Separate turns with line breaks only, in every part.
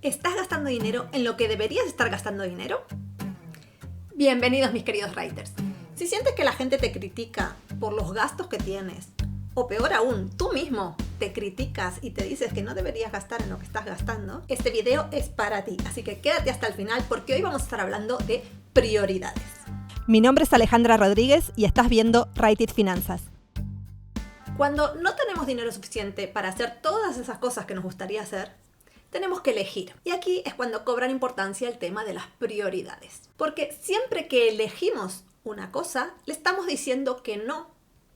¿Estás gastando dinero en lo que deberías estar gastando dinero? Bienvenidos mis queridos writers. Si sientes que la gente te critica por los gastos que tienes, o peor aún, tú mismo te criticas y te dices que no deberías gastar en lo que estás gastando, este video es para ti. Así que quédate hasta el final porque hoy vamos a estar hablando de prioridades.
Mi nombre es Alejandra Rodríguez y estás viendo Write It Finanzas.
Cuando no tenemos dinero suficiente para hacer todas esas cosas que nos gustaría hacer, tenemos que elegir. Y aquí es cuando cobran importancia el tema de las prioridades. Porque siempre que elegimos una cosa, le estamos diciendo que no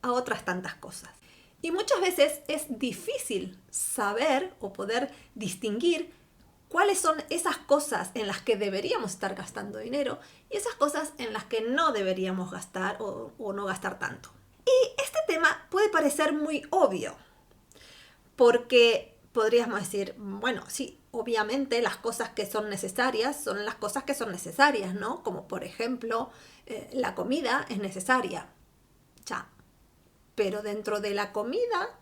a otras tantas cosas. Y muchas veces es difícil saber o poder distinguir cuáles son esas cosas en las que deberíamos estar gastando dinero y esas cosas en las que no deberíamos gastar o no gastar tanto. Y este tema puede parecer muy obvio, porque podríamos decir, bueno, sí, obviamente las cosas que son necesarias son las cosas que son necesarias, ¿no? Como por ejemplo, la comida es necesaria. Ya. Pero dentro de la comida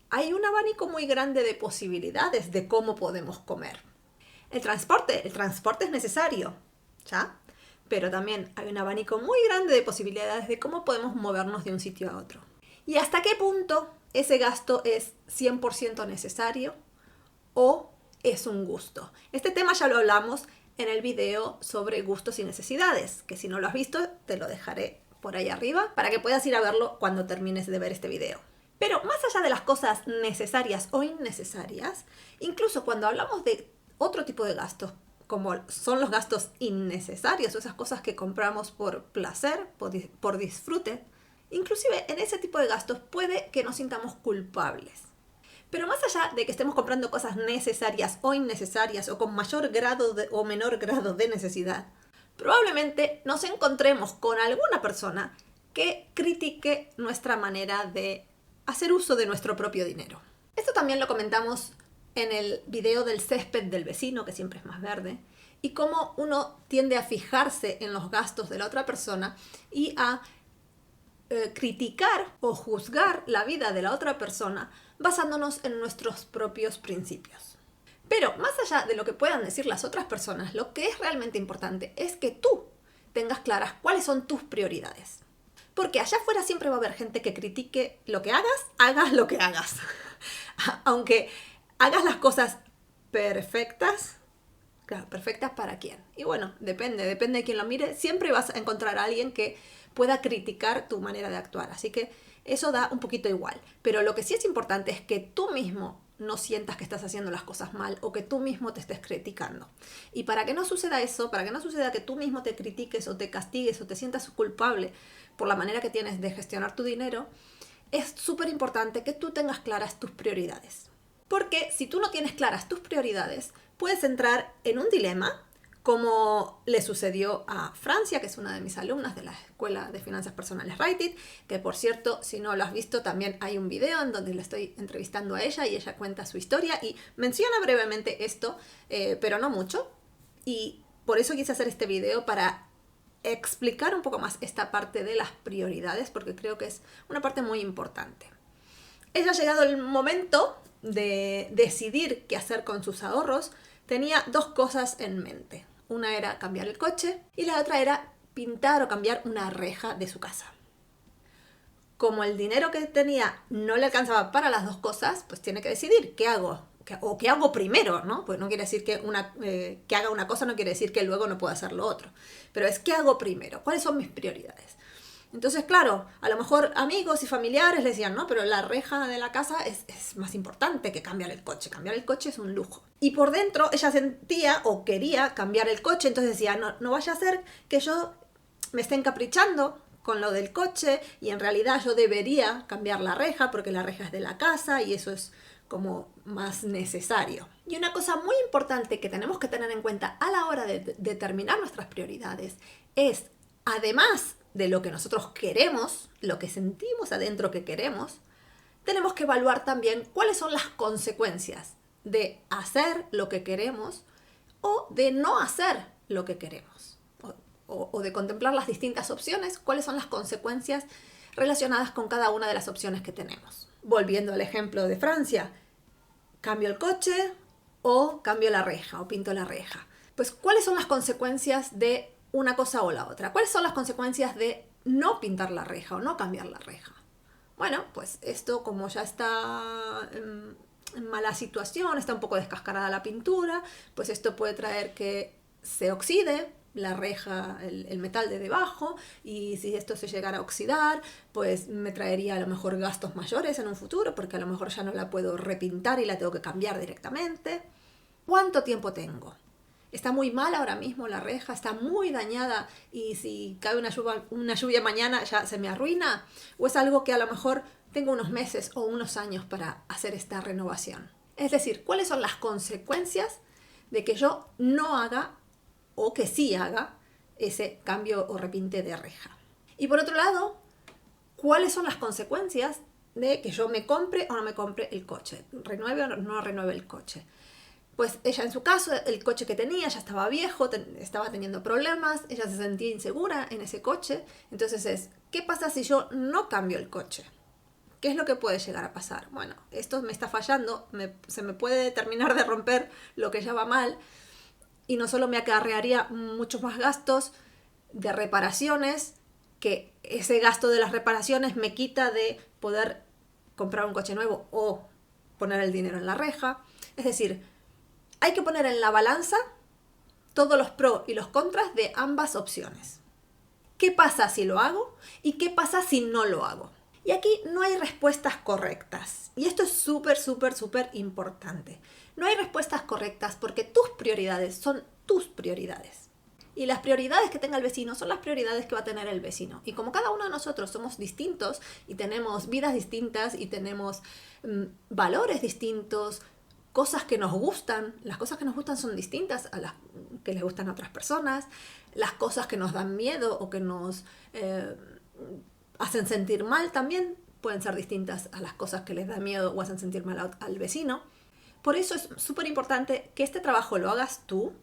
hay un abanico muy grande de posibilidades de cómo podemos comer. El transporte es necesario, ¿ya? Pero también hay un abanico muy grande de posibilidades de cómo podemos movernos de un sitio a otro. ¿Y hasta qué punto ese gasto es 100% necesario o es un gusto? Este tema ya lo hablamos en el video sobre gustos y necesidades, que si no lo has visto te lo dejaré por ahí arriba para que puedas ir a verlo cuando termines de ver este video. Pero más allá de las cosas necesarias o innecesarias, incluso cuando hablamos de otro tipo de gastos, como son los gastos innecesarios o esas cosas que compramos por placer, por disfrute, inclusive en ese tipo de gastos puede que nos sintamos culpables. Pero más allá de que estemos comprando cosas necesarias o innecesarias o con mayor grado o menor grado de necesidad, probablemente nos encontremos con alguna persona que critique nuestra manera de hacer uso de nuestro propio dinero. Esto también lo comentamos en el video del césped del vecino, que siempre es más verde, y cómo uno tiende a fijarse en los gastos de la otra persona y a criticar o juzgar la vida de la otra persona basándonos en nuestros propios principios. Pero más allá de lo que puedan decir las otras personas, lo que es realmente importante es que tú tengas claras cuáles son tus prioridades. Porque allá afuera siempre va a haber gente que critique lo que hagas lo que hagas. Aunque hagas las cosas perfectas, claro, perfectas para quién. Y bueno, depende de quién lo mire, siempre vas a encontrar a alguien que pueda criticar tu manera de actuar. Así que eso da un poquito igual. Pero lo que sí es importante es que tú mismo no sientas que estás haciendo las cosas mal o que tú mismo te estés criticando. Y para que no suceda eso, para que no suceda que tú mismo te critiques o te castigues o te sientas culpable por la manera que tienes de gestionar tu dinero, es súper importante que tú tengas claras tus prioridades. Porque si tú no tienes claras tus prioridades, puedes entrar en un dilema, como le sucedió a Francia, que es una de mis alumnas de la Escuela de Finanzas Personales Write It, que por cierto, si no lo has visto, también hay un video en donde le estoy entrevistando a ella y ella cuenta su historia y menciona brevemente esto, pero no mucho. Y por eso quise hacer este video para explicar un poco más esta parte de las prioridades, porque creo que es una parte muy importante. Ella ha llegado el momento de decidir qué hacer con sus ahorros. Tenía dos cosas en mente. Una era cambiar el coche y la otra era pintar o cambiar una reja de su casa. Como el dinero que tenía no le alcanzaba para las dos cosas, pues tiene que decidir qué hago. O qué hago primero, ¿no? Pues no quiere decir que haga una cosa, no quiere decir que luego no pueda hacer lo otro. Pero es qué hago primero, cuáles son mis prioridades. Entonces, claro, a lo mejor amigos y familiares le decían, no, pero la reja de la casa es más importante que cambiar el coche. Cambiar el coche es un lujo. Y por dentro ella sentía o quería cambiar el coche, entonces decía, no vaya a ser que yo me esté encaprichando con lo del coche y en realidad yo debería cambiar la reja porque la reja es de la casa y eso es como más necesario. Y una cosa muy importante que tenemos que tener en cuenta a la hora de determinar nuestras prioridades es, además de lo que nosotros queremos, lo que sentimos adentro que queremos, tenemos que evaluar también cuáles son las consecuencias de hacer lo que queremos o de no hacer lo que queremos. O de contemplar las distintas opciones, cuáles son las consecuencias relacionadas con cada una de las opciones que tenemos. Volviendo al ejemplo de Francia, cambio el coche o cambio la reja o pinto la reja. Pues, ¿cuáles son las consecuencias de una cosa o la otra? ¿Cuáles son las consecuencias de no pintar la reja o no cambiar la reja? Bueno, pues esto, como ya está en mala situación, está un poco descascarada la pintura, pues esto puede traer que se oxide la reja, el metal de debajo, y si esto se llegara a oxidar, pues me traería a lo mejor gastos mayores en un futuro, porque a lo mejor ya no la puedo repintar y la tengo que cambiar directamente. ¿Cuánto tiempo tengo? ¿Está muy mal ahora mismo la reja? ¿Está muy dañada y si cae una lluvia mañana ya se me arruina? ¿O es algo que a lo mejor tengo unos meses o unos años para hacer esta renovación? Es decir, ¿cuáles son las consecuencias de que yo no haga o que sí haga ese cambio o repinte de reja? Y por otro lado, ¿cuáles son las consecuencias de que yo me compre o no me compre el coche? ¿Renueve o no renueve el coche? Pues ella, en su caso, el coche que tenía ya estaba viejo, estaba teniendo problemas, ella se sentía insegura en ese coche. Entonces ¿qué pasa si yo no cambio el coche? ¿Qué es lo que puede llegar a pasar? Bueno, esto me está fallando, se me puede terminar de romper lo que ya va mal, y no solo me acarrearía muchos más gastos de reparaciones, que ese gasto de las reparaciones me quita de poder comprar un coche nuevo o poner el dinero en la reja. Es decir, hay que poner en la balanza todos los pros y los contras de ambas opciones. ¿Qué pasa si lo hago? ¿Y qué pasa si no lo hago? Y aquí no hay respuestas correctas. Y esto es súper, súper, súper importante. No hay respuestas correctas porque tus prioridades son tus prioridades. Y las prioridades que tenga el vecino son las prioridades que va a tener el vecino. Y como cada uno de nosotros somos distintos y tenemos vidas distintas y tenemos valores distintos, cosas que nos gustan, las cosas que nos gustan son distintas a las que les gustan a otras personas, las cosas que nos dan miedo o que nos hacen sentir mal también pueden ser distintas a las cosas que les da miedo o hacen sentir mal al vecino. Por eso es súper importante que este trabajo lo hagas tú.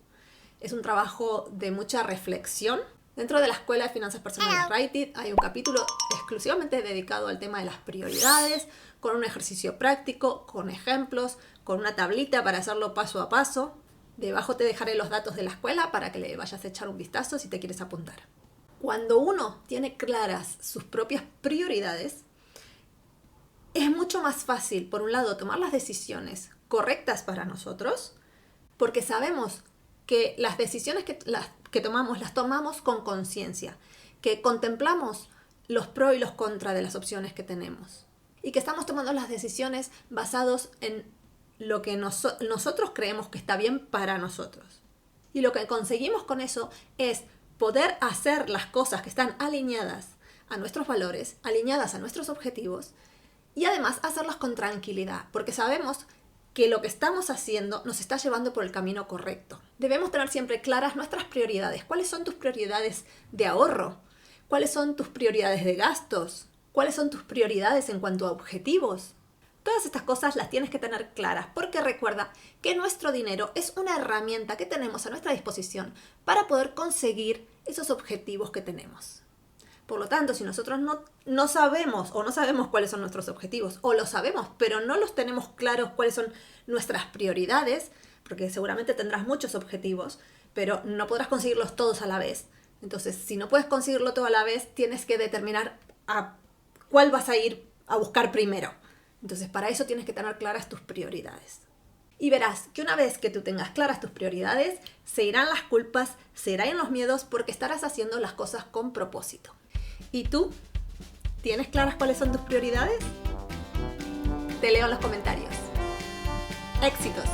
Es un trabajo de mucha reflexión. Dentro de la Escuela de Finanzas Personales Write It hay un capítulo exclusivamente dedicado al tema de las prioridades, con un ejercicio práctico, con ejemplos, con una tablita para hacerlo paso a paso. Debajo te dejaré los datos de la escuela para que le vayas a echar un vistazo si te quieres apuntar. Cuando uno tiene claras sus propias prioridades, es mucho más fácil, por un lado, tomar las decisiones correctas para nosotros, porque sabemos que las decisiones que tomamos, las tomamos con conciencia, que contemplamos los pros y los contras de las opciones que tenemos y que estamos tomando las decisiones basados en lo que nosotros creemos que está bien para nosotros. Y lo que conseguimos con eso es poder hacer las cosas que están alineadas a nuestros valores, alineadas a nuestros objetivos, y además hacerlas con tranquilidad, porque sabemos que lo que estamos haciendo nos está llevando por el camino correcto. Debemos tener siempre claras nuestras prioridades. ¿Cuáles son tus prioridades de ahorro? ¿Cuáles son tus prioridades de gastos? ¿Cuáles son tus prioridades en cuanto a objetivos? Todas estas cosas las tienes que tener claras, porque recuerda que nuestro dinero es una herramienta que tenemos a nuestra disposición para poder conseguir esos objetivos que tenemos. Por lo tanto, si nosotros no sabemos cuáles son nuestros objetivos, o los sabemos, pero no los tenemos claros cuáles son nuestras prioridades, porque seguramente tendrás muchos objetivos, pero no podrás conseguirlos todos a la vez. Entonces, si no puedes conseguirlo todo a la vez, tienes que determinar a cuál vas a ir a buscar primero. Entonces, para eso tienes que tener claras tus prioridades. Y verás que una vez que tú tengas claras tus prioridades, se irán las culpas, se irán los miedos, porque estarás haciendo las cosas con propósito. ¿Y tú? ¿Tienes claras cuáles son tus prioridades? Te leo en los comentarios. ¡Éxitos!